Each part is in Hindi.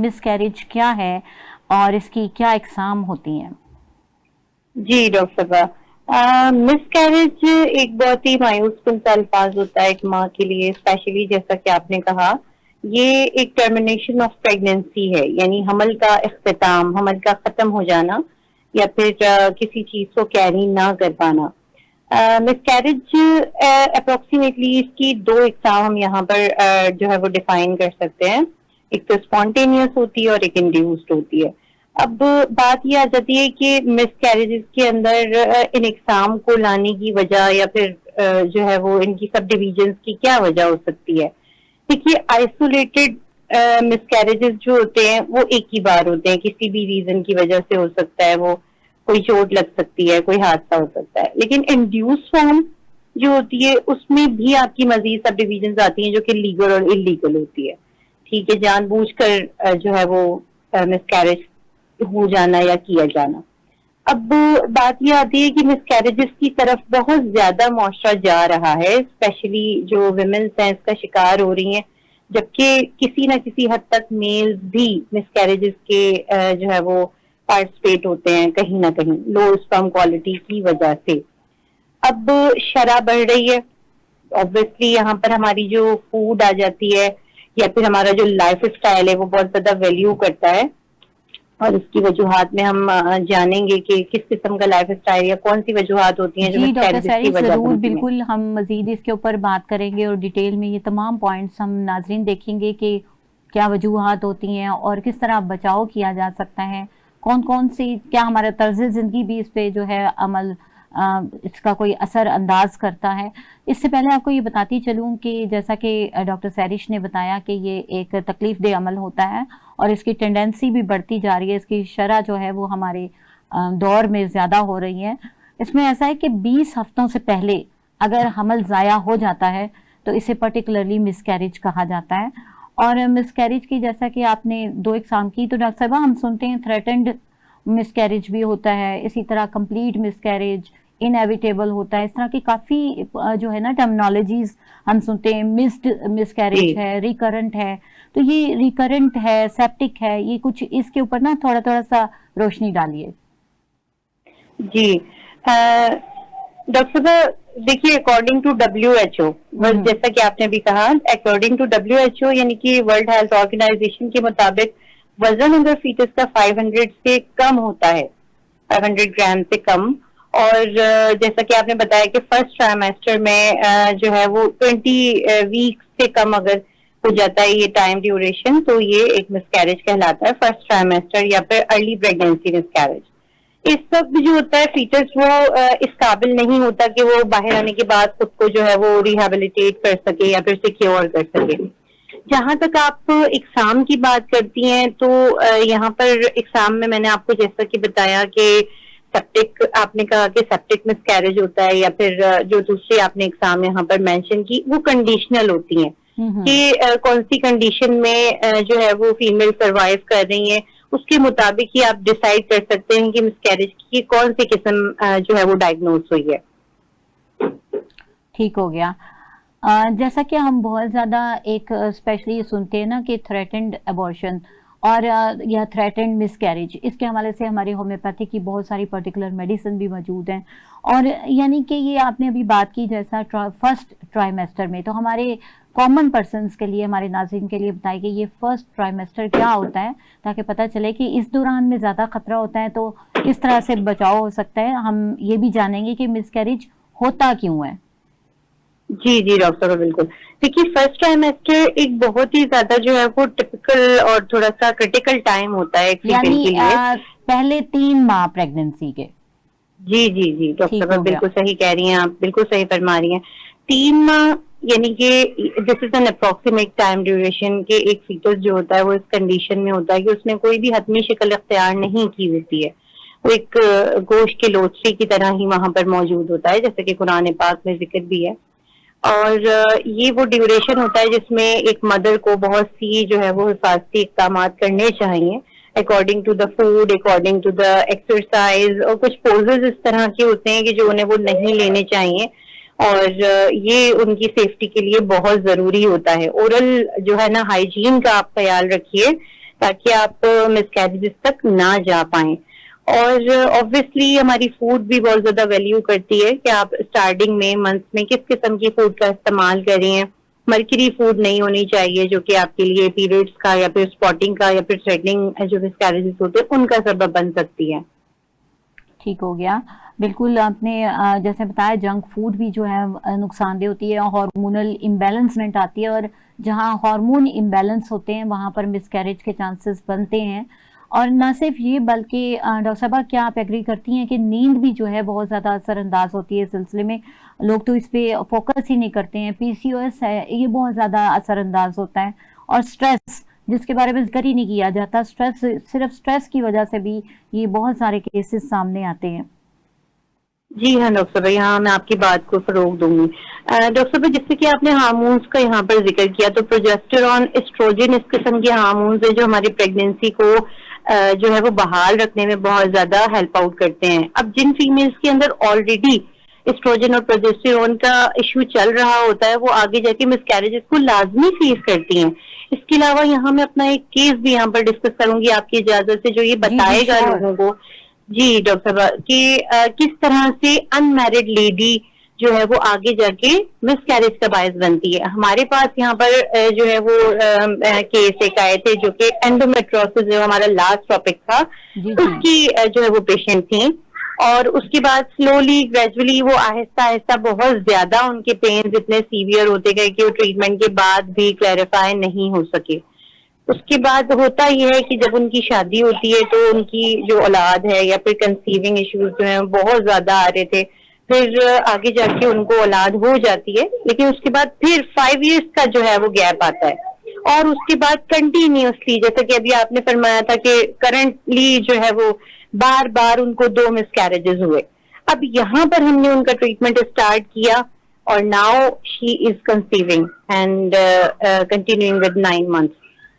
मिसकैरेज क्या है और इसकी क्या इकसाम होती हैं? जी डॉक्टर साहब, मिसकैरेज एक बहुत ही मायूस कुन सा अल्फाज होता है एक माँ के लिए, स्पेशली जैसा कि आपने कहा, ये एक टर्मिनेशन ऑफ प्रेगनेंसी है, यानी हमल का इख्तिताम, हमल का खत्म हो जाना या फिर किसी चीज को कैरी ना कर पाना। मिसकैरेज अप्रोक्सीमेटली इसकी दो इकसाम हम यहाँ पर जो है वो डिफाइन कर सकते हैं। एक तो स्पॉन्टेनियस होती है और एक इंड्यूस्ड होती है। अब बात ये आ जाती है कि मिसकैरेजेस के अंदर इन इकसाम को लाने की वजह या फिर जो है वो इनकी सब डिविजन्स की क्या वजह हो सकती है। देखिए, आइसोलेटेड मिसकैरेजेस जो होते हैं वो एक ही बार होते हैं, किसी भी रीजन की वजह से हो सकता है, वो कोई चोट लग सकती है, कोई हादसा हो सकता है। लेकिन इंड्यूस फॉर्म जो होती है उसमें भी आपकी मजीद सब डिविजन आती हैं जो कि लीगल और इलीगल होती है। ठीक है, जानबूझकर जो है वो मिसकैरेज हो जाना या किया जाना। अब बात ये आती है कि मिसकैरेजेस की तरफ बहुत ज्यादा मुआशरा जा रहा है, स्पेशली जो विमेन्स हैं इसका शिकार हो रही हैं, जबकि किसी न किसी हद तक मेल्स भी मिसकैरेजेस के जो है वो पार्टिसिपेट होते हैं कहीं ना कहीं, लो स्पर्म क्वालिटी की वजह से। अब शरह बढ़ रही है, ऑब्वियसली यहाँ पर हमारी जो फूड आ जाती है या फिर हमारा जो लाइफ स्टाइल है वो बहुत ज्यादा वैल्यू करता है, और इसकी वजूहात में हम जानेंगे कि किस किस्म का लाइफ स्टाइल या कौन सी वजूहात होती हैं जो जी डॉक्टर मिसकैरेजेस की सैरिश, वजह जरूर, बनती हैं। बिल्कुल हम मजीद इसके ऊपर बात करेंगे और डिटेल में ये तमाम पॉइंट्स हम नाजरीन देखेंगे कि क्या वजूहात होती हैं और किस तरह बचाव किया जा सकता है, कौन कौन सी, क्या हमारा तर्ज जिंदगी भी इस पे जो है अमल इसका कोई असर अंदाज करता है। इससे पहले आपको ये बताती चलूं कि जैसा कि डॉक्टर सैरिश ने बताया कि ये एक तकलीफ दे अमल होता है और इसकी टेंडेंसी भी बढ़ती जा रही है, इसकी शरह जो है वो हमारे दौर में ज़्यादा हो रही है। इसमें ऐसा है कि 20 हफ्तों से पहले अगर हमल ज़ाया हो जाता है तो इसे पर्टिकुलरली मिसकैरेज कहा जाता है। और मिसकैरेज की, जैसा कि आपने दो इकसाम की, तो डॉक्टर साहब हम सुनते हैं थ्रेटेंड मिसकैरेज भी होता है, इसी तरह कंप्लीट मिसकैरेज, इनएविटेबल होता है, इस तरह की काफ़ी जो है ना टर्मिनोलॉजीज हम सुनते हैं। मिस्ड मिसकैरेज है, रिकरेंट है, तो ये रिकरेंट है, सेप्टिक है, ये कुछ इसके ऊपर ना थोड़ा थोड़ा सा रोशनी डालिए। जी डॉक्टर साहब, देखिए, अकॉर्डिंग टू WHO, जैसा कि आपने भी कहा, अकॉर्डिंग टू WHO यानी कि वर्ल्ड हेल्थ ऑर्गेनाइजेशन के मुताबिक वजन अगर फीटस का 500 से कम होता है, 500 ग्राम से कम, और जैसा कि आपने बताया कि फर्स्ट ट्राइमेस्टर में जो है वो 20 वीक से कम अगर हो जाता है ये टाइम ड्यूरेशन, तो ये एक मिसकैरेज कहलाता है, फर्स्ट ट्राइमेस्टर या फिर अर्ली प्रेगनेंसी मिसकैरेज। इस वक्त जो होता है फीटस वो इस काबिल नहीं होता कि वो बाहर आने के बाद खुद को जो है वो रिहेबिलिटेट कर सके या फिर सिक्योर कर सके। जहां तक आप एग्जाम की बात करती हैं, तो यहाँ पर एग्जाम में मैंने आपको जैसा कि बताया कि सेप्टिक, आपने कहा कि सेप्टिक मिसकैरेज होता है, या फिर जो दूसरी आपने एग्जाम यहाँ पर मेंशन की वो कंडीशनल होती हैं कि कौन सी कंडीशन में जो है वो फीमेल सर्वाइव कर रही है, उसके मुताबिक ही आप डिसाइड कर सकते हैं कि मिसकैरेज की कौन सी किस्म जो है वो डायग्नोज हुई है। ठीक हो गया। जैसा कि हम बहुत ज़्यादा एक स्पेशली सुनते हैं ना कि थ्रेटेंड अबॉर्शन और या थ्रेटेंड मिसकैरेज, इसके हवाले से हमारी होम्योपैथी की बहुत सारी पर्टिकुलर मेडिसिन भी मौजूद हैं। और यानी कि ये आपने अभी बात की जैसा फर्स्ट ट्राइमेस्टर में, तो हमारे कॉमन पर्सनस के लिए, हमारे नाज़रीन के लिए बताइए कि ये फर्स्ट ट्राइमेस्टर क्या होता है, ताकि पता चले कि इस दौरान में ज़्यादा खतरा होता है तो किस तरह से बचाव हो सकता है। हम ये भी जानेंगे कि मिसकैरेज होता क्यों है। जी जी डॉक्टर साहब, बिल्कुल। देखिए, फर्स्ट ट्राइमेस्टर एक बहुत ही ज्यादा जो है वो टिपिकल और थोड़ा सा क्रिटिकल टाइम होता है एक फीमेल के लिए, पहले 3 माह प्रेगनेंसी के। जी जी जी डॉक्टर साहब, बिल्कुल सही कह रही हैं आप, बिल्कुल सही फरमा रही हैं। 3 माह यानी कि this is an approximate time duration के एक फीटस जो होता है वो इस कंडीशन में होता है कि उसने कोई भी हतमी शक्ल इख्तियार नहीं की होती है, वो एक गोश्त के लोथरी की तरह ही वहां पर मौजूद होता है, जैसे कि कुरान पाक में जिक्र भी है। और ये वो ड्यूरेशन होता है जिसमें एक मदर को बहुत सी जो है वो हिफाजती इक़दाम करने चाहिए, according to the food, according to the exercise, और कुछ पोजेज इस तरह के होते हैं कि जो उन्हें वो नहीं लेने चाहिए, और ये उनकी सेफ्टी के लिए बहुत जरूरी होता है। ओरल जो है ना हाइजीन का आप ख्याल रखिए, ताकि आप मिसकैरेजेस तक ना जा पाएं। और ऑब्वियसली हमारी फूड भी बहुत ज्यादा वैल्यू करती है कि आप स्टार्टिंग में मंथ में किस किस्म की फूड का इस्तेमाल कर रही हैं। मर्करी फूड नहीं होनी चाहिए जो कि आपके लिए पीरियड्स का या फिर स्पॉटिंग का या फिर थ्रेडनिंग जो मिसकैरेजेस होते हैं उनका सबब बन सकती है। ठीक हो गया। बिल्कुल आपने जैसे बताया जंक फूड भी जो है नुकसानदेह होती है, हार्मोनल इम्बैलेंसमेंट आती है, और जहाँ हार्मोन इम्बैलेंस होते हैं वहाँ पर मिसकैरेज के चांसेस बनते हैं। और न सिर्फ ये बल्कि डॉक्टर साहबा क्या आप एग्री करती हैं कि नींद भी जो है बहुत ज़्यादा असरअंदाज होती है इस सिलसिले में? लोग तो इस पे फोकस ही नहीं करते हैं। पीसीओएस है ये बहुत ज़्यादा असरअंदाज होता है, और स्ट्रेस जिसके बारे में जिक्र ही नहीं किया जाता, स्ट्रेस, सिर्फ स्ट्रेस की वजह से भी ये बहुत सारे केसेस सामने आते हैं। जी हाँ डॉक्टर साहब, यहाँ मैं आपकी बात को फरोग दूंगी। डॉक्टर साहब, जिससे कि आपने हार्मोन्स का यहाँ पर जिक्र किया, तो प्रोजेस्टेरॉन, एस्ट्रोजन इस किस्म के हार्मोन्स है जो हमारी प्रेगनेंसी को जो है वो बहाल रखने में बहुत ज्यादा हेल्प आउट करते हैं। अब जिन फीमेल्स के अंदर ऑलरेडी एस्ट्रोजन और प्रोजेस्टेरॉन का इश्यू चल रहा होता है, वो आगे जाके मिसकैरेजेस को लाजमी फेस करती हैं। इसके अलावा यहाँ मैं अपना एक केस भी यहाँ पर डिस्कस करूंगी आपकी इजाजत से, जो ये बताएगा लोगों को। जी डॉक्टर साहब, कि किस तरह से अनमैरिड लेडी जो है वो आगे जाके मिसकैरेज का बायस बनती है। हमारे पास यहाँ पर जो है वो केस एक आए थे जो कि एंडोमेट्रोसिस, जो हमारा लास्ट टॉपिक था, उसकी जो है वो पेशेंट थी। और उसके बाद स्लोली ग्रेजुअली वो आहिस्ता आहिस्ता बहुत ज्यादा उनके पेन्स इतने सीवियर होते गए कि वो ट्रीटमेंट के बाद भी क्लैरिफाई नहीं हो सके। उसके बाद होता यह है कि जब उनकी शादी होती है तो उनकी जो औलाद है या फिर कंसीविंग इश्यूज जो है बहुत ज्यादा आ रहे थे। फिर आगे जाके उनको औलाद हो जाती है, लेकिन उसके बाद फिर 5 इयर्स का जो है वो गैप आता है। और उसके बाद कंटिन्यूसली, जैसा कि अभी आपने फरमाया था कि करंटली जो है वो बार बार उनको 2 मिसकैरेजेस हुए। अब यहाँ पर हमने उनका ट्रीटमेंट स्टार्ट किया और now she is conceiving and continuing with 9 months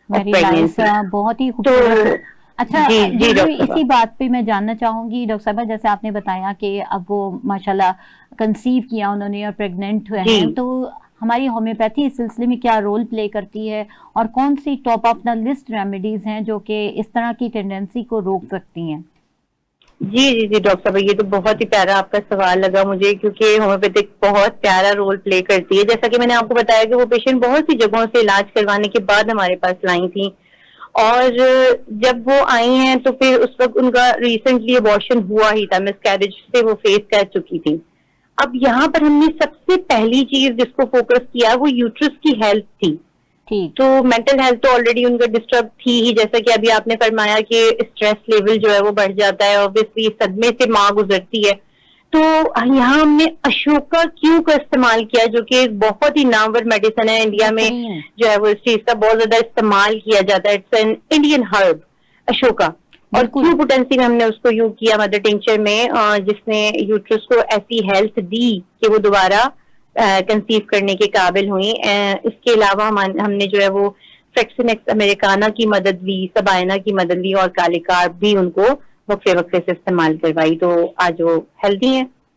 very nice, बहुत ही खूबसूरत। अच्छा, इसी बात पे मैं जानना चाहूंगी डॉक्टर साहब, जैसे आपने बताया कि अब वो माशाल्लाह कंसीव किया उन्होंने और प्रेग्नेंट हुए हैं, तो हमारी होम्योपैथी इस सिलसिले में क्या रोल प्ले करती है, और कौन सी top of the list remedies हैं जो कि इस तरह की टेंडेंसी को रोक सकती हैं? जी जी जी डॉक्टर साहब, ये तो बहुत ही प्यारा आपका सवाल लगा मुझे, क्योंकि होम्योपैथिक बहुत प्यारा रोल प्ले करती है। जैसा कि मैंने आपको बताया कि वो पेशेंट बहुत सी जगहों से इलाज करवाने के बाद हमारे पास लाई थी, और जब वो आई हैं तो फिर उस वक्त उनका रिसेंटली अबॉर्शन हुआ ही था, मिसकैरेज से वो फेस कर चुकी थी। अब यहाँ पर हमने सबसे पहली चीज जिसको फोकस किया वो यूट्रस की हेल्थ थी। तो मेंटल हेल्थ तो ऑलरेडी उनका डिस्टर्ब थी ही, जैसा कि अभी आपने फरमाया कि स्ट्रेस लेवल जो है वो बढ़ जाता है, ऑब्वियसली सदमे से माँ गुजरती है। तो यहाँ हमने अशोका क्यू का इस्तेमाल किया, जो कि एक बहुत ही नामवर मेडिसिन है इंडिया में, जो है वो इस चीज का बहुत ज्यादा इस्तेमाल किया जाता है। It's an Indian herb Ashoka, और क्यू पोटेंसी में हमने उसको यूज किया मदर टिंचर में, जिसने यूट्रस को ऐसी हेल्थ दी कि वो दोबारा कंसीव करने के काबिल हुई। इसके अलावा हमने जो है वो फ्रेक्सिनेक्स अमेरिकाना की मदद ली, सबाइना की मदद ली, और काले कार्ब भी उनको वक्फे वक्फे से इस्तेमाल करवाई, तो आज वो हेल्दी हैं।